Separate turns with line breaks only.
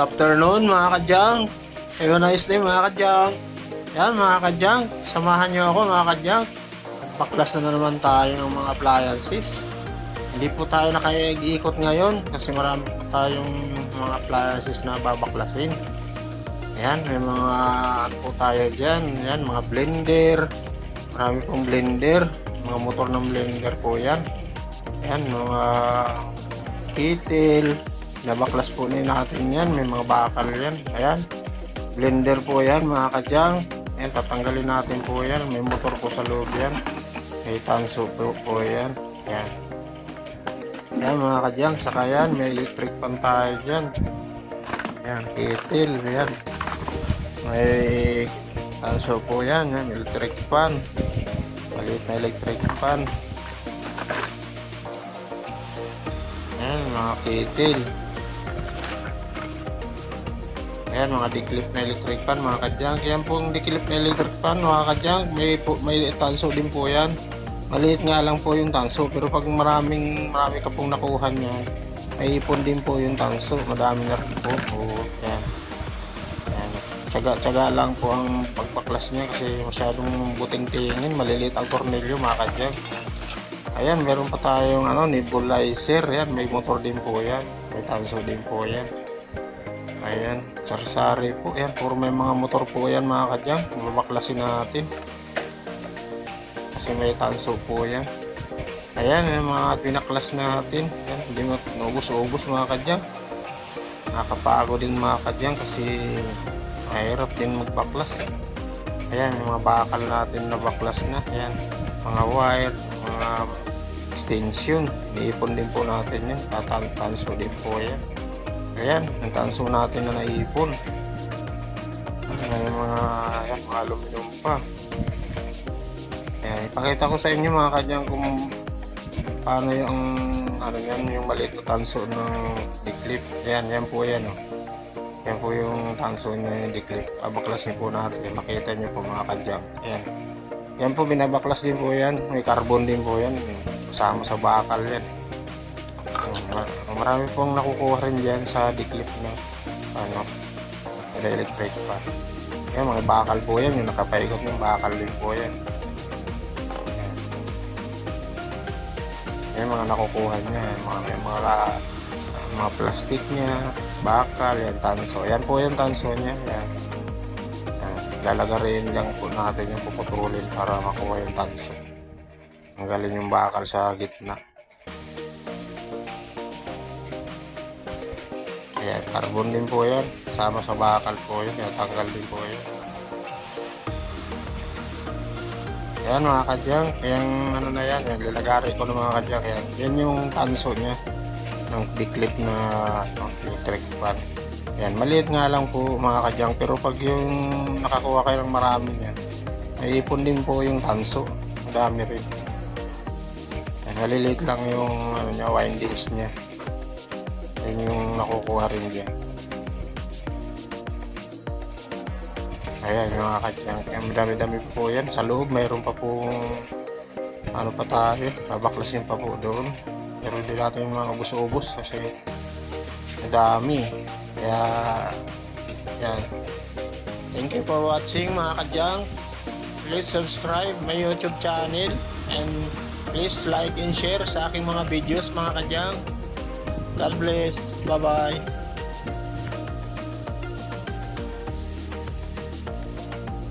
afternoon mga kadyang. Have a nice day mga kadyang. Yan mga kadyang, samahan nyo ako mga kadyang. Baklas na naman tayo ng mga appliances. Hindi po tayo nakaiikot ngayon kasi marami po tayong mga appliances na babaklasin. Yan, may mga ano po tayo dyan. Yan, mga blender. Marami pong blender. Mga motor ng blender po yan. Yan, mga kettle. Nabaklas po natin yan. May mga bakal yan. Ayan. Blender po yan mga kadyang. Ayan, tatanggalin natin po yan. May motor po sa loob yan. May tanso po yan. Ayan. Ayan mga kadyang. Saka yan. May electric pan tayo dyan. Ayan. Kettle. Ayan. May tanso po yan. Ayan. Electric pan. Maliit na electric pan. Ayan mga kettle. Ayan mga diklip na electric fan mga kadyang. Yan pong diklip na electric fan mga kadyang. May tanso din po yan. Maliit nga lang po yung tanso. Pero pag marami ka pong nakuha niya, may ipon din po yung tanso. Madami na rin po. Yan. Yan. Tsaga lang po ang pagpaklas niya kasi masyadong buting tingin. Maliliit ang tornilyo mga kadyang. Ayan, meron pa tayong nebulizer. Yan, may motor din po yan. May tanso din po yan. Ayan, sari-sari po. Ayan, puro may mga motor po yan mga kadyang. Mabaklasin natin. Kasi may tanso po yan. Ayan, yung mga pinaklas natin. Ayan, hindi maubos-ubos mga kadyang. Nakapagod din mga kadyang kasi mahirap din magbaklas. Ayan, yung mga bakal natin na baklas na. Ayan, mga wire, mga extension. Iipon din po natin yan. Tanso din po yan. Ayan, ang tanso natin na naipon. May mga aluminum pa. Ayan, ipakita ko sa inyo mga kadyang kung paano yung yung maliit na tanso ng diklip. Ayan, yan po yan. Yan po yung tanso niya yung diklip. Babaklasin po natin. Makita nyo po mga kadyang. Ayan. Yan po, binabaklas din po yan. May carbon din po yan. Kasama sa bakal yan. Marami pong nakukuha rin dyan sa diklip na electric pa. Yan, mga bakal po yan. Yung nakapaikot ng bakal din po yan. Yan, mga nakukuha niya. Mga plastic niya, bakal, yan, tanso. Yan po yung tanso niya. Yan. Lalagarin lang po natin yung puputulin para makuha yung tanso. Tanggalin yung bakal sa gitna. Ayan, carbon din po yan. Sama sa bakal po yan. Tanggal din po yan. Ayan mga kadyang. Yung na yan. Yung lalagari ko ng mga kadyang. Ayan. Yan yung tanso niya. Ng diklip na electric fan. Ayan. Maliit nga lang po mga kadyang. Pero pag yung nakakuha kayo ng marami yan, may ipon din po yung tanso. Madami rin. Ayan, maliliit lang yung windings niya. Yan yung nakukuha rin dyan. Ayan mga kadyang. Madami-dami po yan. Sa loob mayroon pa pong pa tayo. Babaklasin pa po doon. Pero hindi natin mga ubos-ubos kasi madami. Kaya yan. Thank you for watching mga kadyang. Please subscribe my YouTube channel and please like and share sa aking mga videos mga kadyang. God bless. Bye-bye.